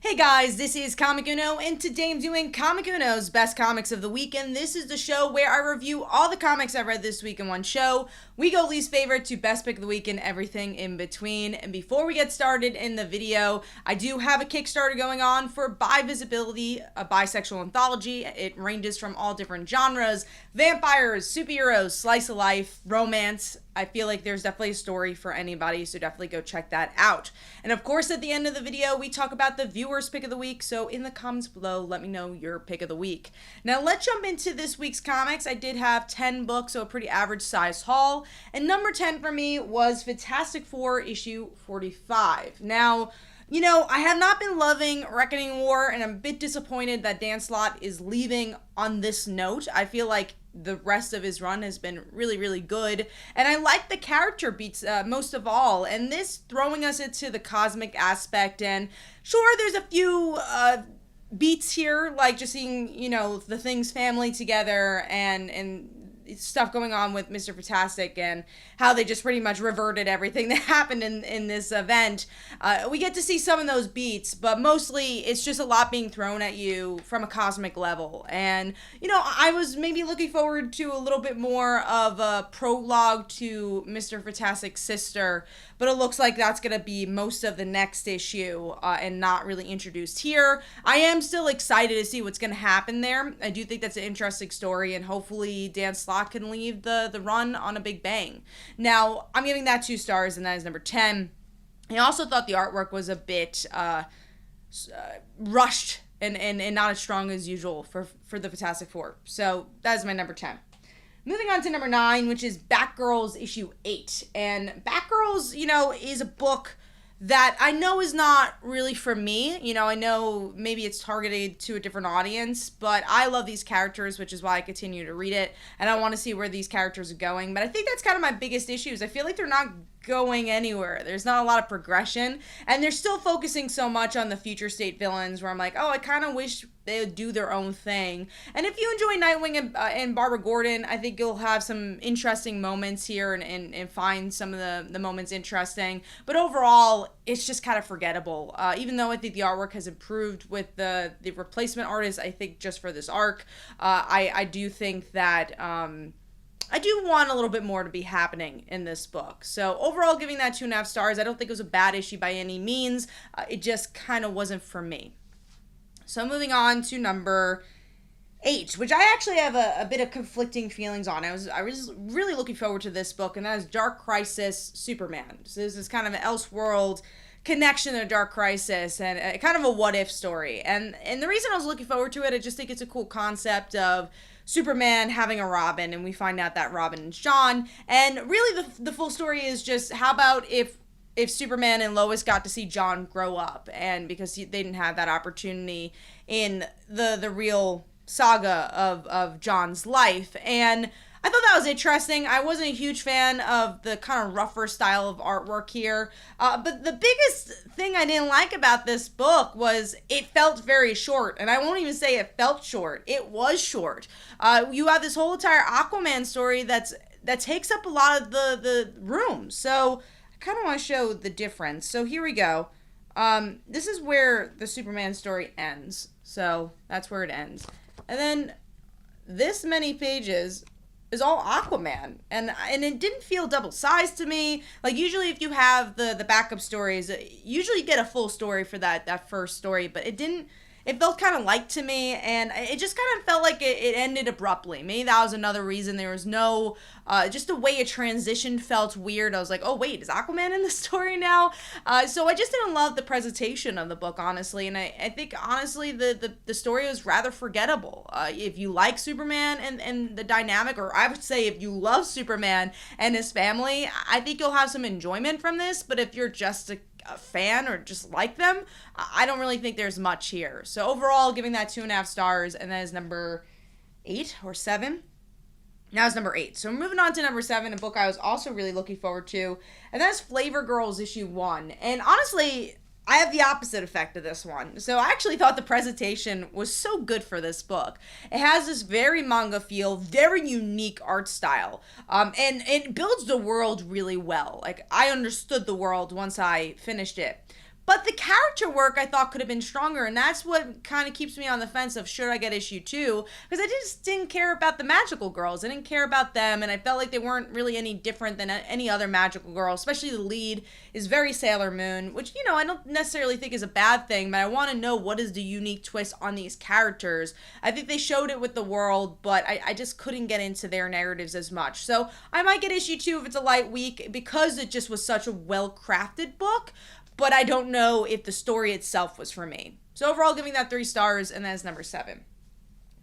Hey guys, this is Comic Uno, and today I'm doing Comic Uno's Best Comics of the Week, and this is the show where I review all the comics I've read this week in one show. We go least favorite to best pick of the week and everything in between. And before we get started in the video, I do have a Kickstarter going on for Bi Visibility, a bisexual anthology. It ranges from all different genres: vampires, superheroes, slice of life, romance. I feel like there's definitely a story for anybody, so definitely go check that out. And of course, at the end of the video, we talk about the viewer's pick of the week, so in the comments below, let me know your pick of the week. Now, let's jump into this week's comics. I did have 10 books, so a pretty average size haul, and number 10 for me was Fantastic Four issue 45. Now, you know, I have not been loving Reckoning War, and I'm a bit disappointed that Dan Slott is leaving on this note. I feel like the rest of his run has been really, really good, and I like the character beats most of all, and this throwing us into the cosmic aspect, and sure, there's a few beats here, like just seeing, you know, the Thing's family together, and stuff going on with Mr. Fantastic and how they just pretty much reverted everything that happened in this event. We get to see some of those beats, but mostly it's just a lot being thrown at you from a cosmic level. And, you know, I was maybe looking forward to a little bit more of a prologue to Mr. Fantastic's sister, but it looks like that's going to be most of the next issue and not really introduced here. I am still excited to see what's going to happen there. I do think that's an interesting story, and hopefully Dan Slott can leave the run on a big bang. Now, I'm giving that 2 stars, and that is number 10. I also thought the artwork was a bit rushed and not as strong as usual for the Fantastic Four. So that is my number 10. Moving on to number 9, which is Batgirls issue 8. And Batgirls, you know, is a book that I know is not really for me. You know, I know maybe it's targeted to a different audience, but I love these characters, which is why I continue to read it, and I want to see where these characters are going. But I think that's kind of my biggest issue, is I feel like they're not going anywhere. There's not a lot of progression, and they're still focusing so much on the future state villains, where I'm like, oh, I kind of wish they would do their own thing. And if you enjoy Nightwing and Barbara Gordon, I think you'll have some interesting moments here and find some of the moments interesting. But overall, it's just kind of forgettable. Even though I think the artwork has improved with the replacement artist, I think just for this arc, I do think that I do want a little bit more to be happening in this book. So overall, giving that 2.5 stars. I don't think it was a bad issue by any means. It just kind of wasn't for me. So moving on to number 8, which I actually have a bit of conflicting feelings on. I was really looking forward to this book, and that is Dark Crisis Superman. So this is kind of an Elseworld connection to Dark Crisis, and kind of a what-if story. And the reason I was looking forward to it, I just think it's a cool concept of Superman having a Robin, and we find out that Robin is John. And really the full story is just, how about if Superman and Lois got to see John grow up, and because they didn't have that opportunity in the real saga of John's life. And I thought that was interesting. I wasn't a huge fan of the kind of rougher style of artwork here, but the biggest thing I didn't like about this book was it felt very short, and I won't even say it felt short. It was short. You have this whole entire Aquaman story that takes up a lot of the room, so I kind of want to show the difference. So here we go. This is where the Superman story ends. So that's where it ends. And then this many pages is all Aquaman. And it didn't feel double-sized to me. Like, usually if you have the backup stories, usually you get a full story for that first story, but it didn't. It felt kind of light to me, and it just kind of felt like it ended abruptly. Maybe that was another reason. There was no, just the way it transitioned felt weird. I was like, oh wait, is Aquaman in the story now? So I just didn't love the presentation of the book, honestly, and I think, honestly, the story was rather forgettable. If you like Superman and the dynamic, or I would say if you love Superman and his family, I think you'll have some enjoyment from this, but if you're just a fan or just like them, I don't really think there's much here. So overall, giving that 2.5 stars, and that is number 8 or 7. Now it's number 8. So moving on to number 7, a book I was also really looking forward to, and that's Flavor Girls issue 1. And honestly, I have the opposite effect of this one. So I actually thought the presentation was so good for this book. It has this very manga feel, very unique art style, and it builds the world really well. Like, I understood the world once I finished it. But the character work I thought could have been stronger, and that's what kind of keeps me on the fence of should I get issue 2, because I just didn't care about the magical girls. I didn't care about them, and I felt like they weren't really any different than any other magical girl, especially the lead is very Sailor Moon, which, you know, I don't necessarily think is a bad thing, but I want to know what is the unique twist on these characters. I think they showed it with the world, but I just couldn't get into their narratives as much. So I might get issue 2 if it's a light week, because it just was such a well-crafted book, but I don't know if the story itself was for me. So overall, giving that 3 stars, and that is number 7.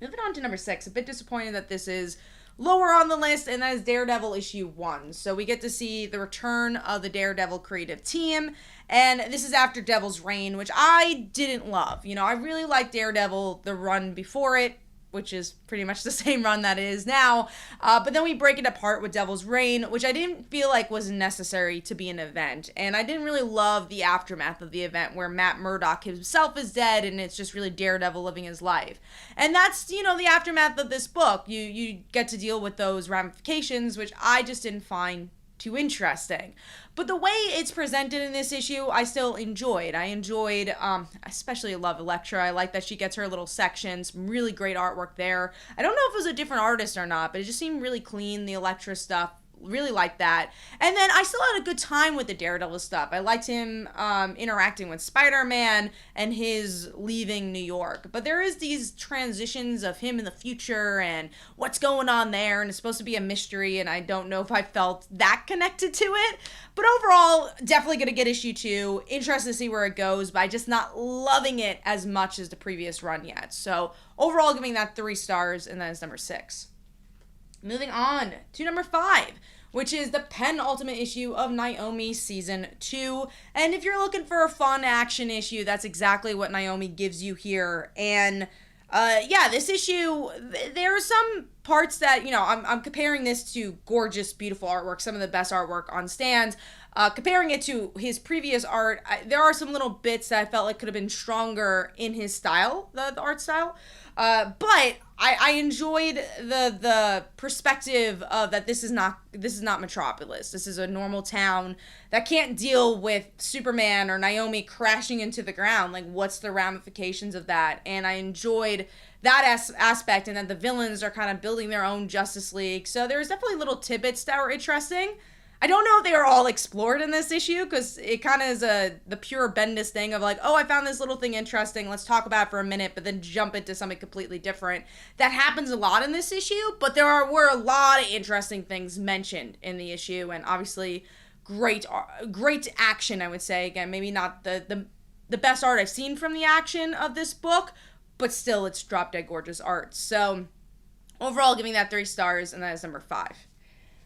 Moving on to number 6, a bit disappointed that this is lower on the list, and that is Daredevil issue 1. So we get to see the return of the Daredevil creative team, and this is after Devil's Reign, which I didn't love. You know, I really liked Daredevil, the run before it, which is pretty much the same run that it is now. But then we break it apart with Devil's Reign, which I didn't feel like was necessary to be an event. And I didn't really love the aftermath of the event where Matt Murdock himself is dead and it's just really Daredevil living his life. And that's, you know, the aftermath of this book. You get to deal with those ramifications, which I just didn't find too interesting. But the way it's presented in this issue, I still enjoyed. I especially love Elektra. I like that she gets her little sections, some really great artwork there. I don't know if it was a different artist or not, but it just seemed really clean, the Elektra stuff. Really liked that. And then I still had a good time with the Daredevil stuff. I liked him interacting with Spider-Man and his leaving New York. But there is these transitions of him in the future and what's going on there, and it's supposed to be a mystery, and I don't know if I felt that connected to it. But overall, definitely going to get issue 2. Interested to see where it goes, but I'm just not loving it as much as the previous run yet. So overall, giving that 3 stars, and that is number 6. Moving on to number 5, which is the penultimate issue of Naomi Season 2. And if you're looking for a fun action issue, that's exactly what Naomi gives you here. And yeah, this issue, there are some parts that, you know, I'm comparing this to gorgeous, beautiful artwork, some of the best artwork on stands. Comparing it to his previous art, there are some little bits that I felt like could have been stronger in his style, the art style. But I enjoyed the perspective of that this is not Metropolis. This is a normal town that can't deal with Superman or Naomi crashing into the ground. Like, what's the ramifications of that? And I enjoyed that aspect, and that the villains are kind of building their own Justice League. So there's definitely little tidbits that were interesting. I don't know if they were all explored in this issue, because it kind of is the pure Bendis thing of like, oh, I found this little thing interesting, let's talk about it for a minute, but then jump into something completely different. That happens a lot in this issue, but were a lot of interesting things mentioned in the issue, and obviously great action, I would say. Again, maybe not the best art I've seen from the action of this book, but still, it's drop dead gorgeous art. So overall, giving that 3 stars, and that is number 5.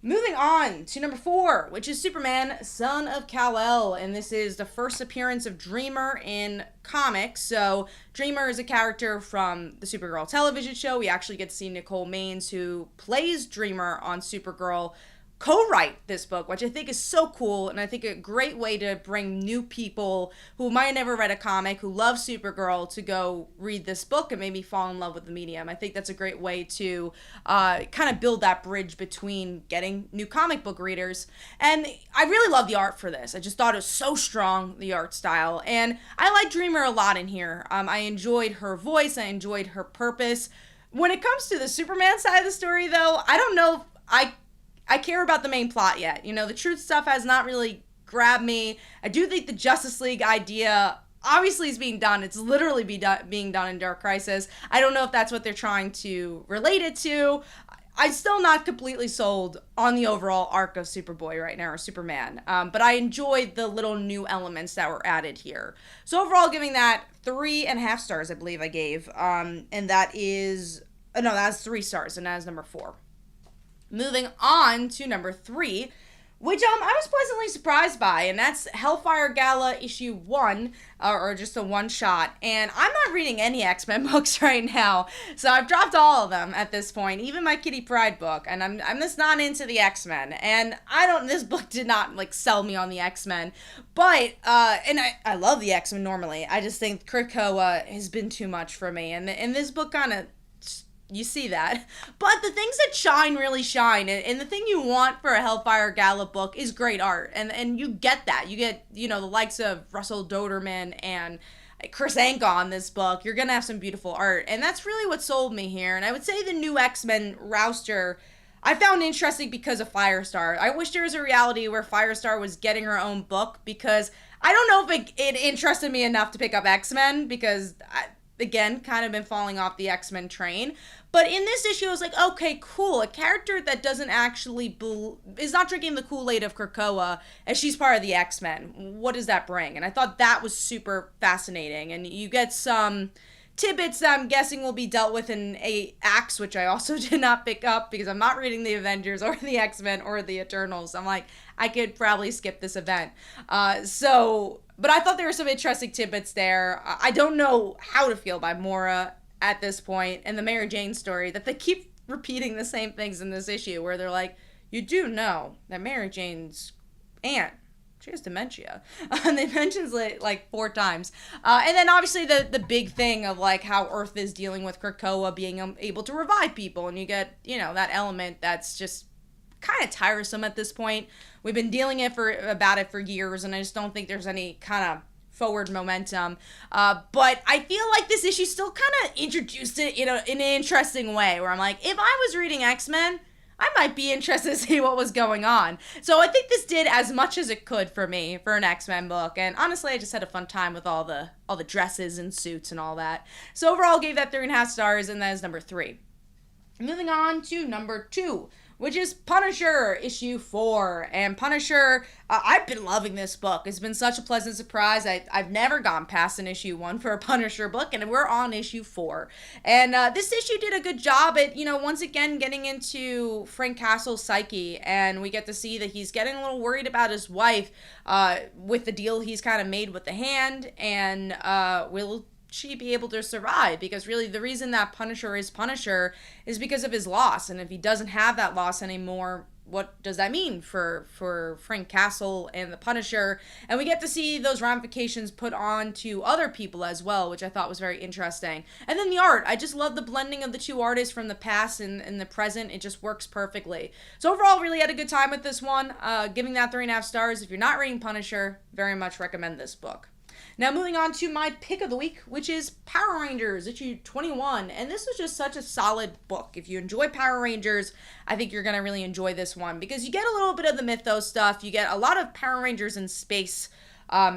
Moving on to number 4, which is Superman, Son of Kal-El, and this is the first appearance of Dreamer in comics. So Dreamer is a character from the Supergirl television show. We actually get to see Nicole Maines, who plays Dreamer on Supergirl, co-write this book, which I think is so cool, and I think a great way to bring new people who might have never read a comic, who love Supergirl, to go read this book and maybe fall in love with the medium. I think that's a great way to kind of build that bridge between getting new comic book readers. And I really love the art for this. I just thought it was so strong, the art style, and I like Dreamer a lot in here. I enjoyed her voice, I enjoyed her purpose. When it comes to the Superman side of the story, though, I don't know if I care about the main plot yet. You know, the truth stuff has not really grabbed me. I do think the Justice League idea obviously is being done. It's literally being done in Dark Crisis. I don't know if that's what they're trying to relate it to. I'm still not completely sold on the overall arc of Superboy right now, or Superman. But I enjoyed the little new elements that were added here. So overall, giving that 3.5 stars, I believe I gave. And that is, no, that's 3 stars, and that is number 4. Moving on to number 3, which I was pleasantly surprised by, and that's Hellfire Gala issue 1, or just a one-shot. And I'm not reading any X-Men books right now, so I've dropped all of them at this point, even my Kitty Pryde book, and I'm just not into the X-Men. And this book did not, like, sell me on the X-Men, but, and I love the X-Men normally. I just think Krakoa has been too much for me, and this book kind of you see that. But the things that shine really shine. And the thing you want for a Hellfire Gala book is great art. And you get that. You get, the likes of Russell Doderman and Chris Anka on this book. You're going to have some beautiful art. And that's really what sold me here. And I would say the new X-Men roster I found interesting because of Firestar. I wish there was a reality where Firestar was getting her own book, because I don't know if it interested me enough to pick up X-Men, because again, kind of been falling off the X-Men train. But in this issue, I was like, okay, cool. A character that doesn't actually is not drinking the Kool-Aid of Krakoa, and she's part of the X-Men. What does that bring? And I thought that was super fascinating. And you get some tidbits that I'm guessing will be dealt with in acts, which I also did not pick up because I'm not reading the Avengers or the X-Men or the Eternals. I'm like, I could probably skip this event. But I thought there were some interesting tidbits there. I don't know how to feel by Mora at this point, and the Mary Jane story, that they keep repeating the same things in this issue, where they're like, you do know that Mary Jane's aunt, she has dementia. And they mentions it like 4 times. And then obviously the big thing of like how Earth is dealing with Krakoa being able to revive people. And you get, that element that's just kind of tiresome at this point. We've been dealing about it for years, and I just don't think there's any kind of forward momentum. But I feel like this issue still kind of introduced it in an interesting way, where I'm like, if I was reading X-Men, I might be interested to see what was going on. So I think this did as much as it could for me for an X-Men book. And honestly, I just had a fun time with all the dresses and suits and all that. So overall, gave that 3.5 stars, and that is number 3. Moving on to number 2, which is Punisher, issue 4. And Punisher, I've been loving this book. It's been such a pleasant surprise. I've never gone past an issue 1 for a Punisher book, and we're on issue 4. And this issue did a good job at, once again, getting into Frank Castle's psyche. And we get to see that he's getting a little worried about his wife with the deal he's kind of made with the Hand. And will she be able to survive? Because really the reason that Punisher is Punisher is because of his loss. And if he doesn't have that loss anymore, what does that mean for Frank Castle and the Punisher? And we get to see those ramifications put on to other people as well, which I thought was very interesting. And then the art. I just love the blending of the 2 artists from the past and the present. It just works perfectly. So overall, really had a good time with this one. Giving that 3.5 stars. If you're not reading Punisher, very much recommend this book. Now moving on to my pick of the week, which is Power Rangers, issue 21. And this was just such a solid book. If you enjoy Power Rangers, I think you're going to really enjoy this one, because you get a little bit of the mythos stuff. You get a lot of Power Rangers in space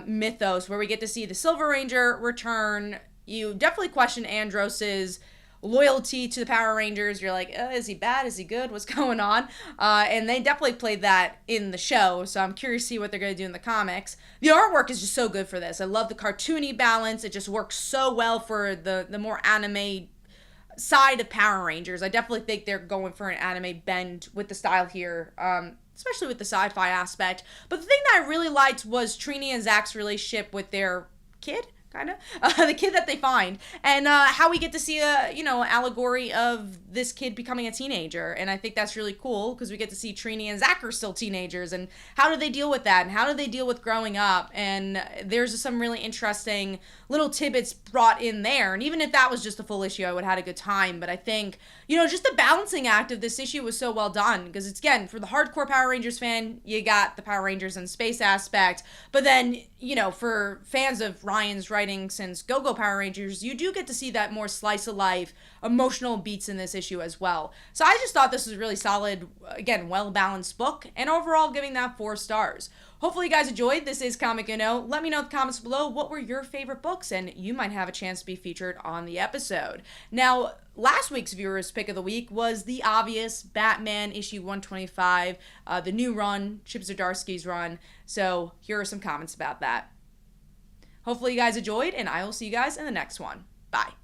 mythos, where we get to see the Silver Ranger return. You definitely question Andros's loyalty to the Power Rangers. You're like, is he bad? Is he good? What's going on? And they definitely played that in the show, so I'm curious to see what they're going to do in the comics. The artwork is just so good for this. I love the cartoony balance. It just works so well for the more anime side of Power Rangers. I definitely think they're going for an anime bend with the style here, especially with the sci-fi aspect. But the thing that I really liked was Trini and Zach's relationship with their kid, kind of, the kid that they find, and how we get to see allegory of this kid becoming a teenager. And I think that's really cool, because we get to see Trini and Zach are still teenagers, and how do they deal with that, and how do they deal with growing up. And there's some really interesting little tidbits brought in there. And even if that was just a full issue, I would have had a good time. But I think, just the balancing act of this issue was so well done, because it's, again, for the hardcore Power Rangers fan, you got the Power Rangers in space aspect, but then, for fans of Ryan's writing since Go-Go Power Rangers, you do get to see that more slice of life, emotional beats in this issue as well. So I just thought this was a really solid, again, well-balanced book, and overall giving that 4 stars. Hopefully you guys enjoyed. This is Comic Uno. Let me know in the comments below what were your favorite books, and you might have a chance to be featured on the episode. Now, last week's viewer's pick of the week was the obvious Batman issue 125, the new run, Chip Zdarsky's run. So here are some comments about that. Hopefully you guys enjoyed, and I will see you guys in the next one. Bye.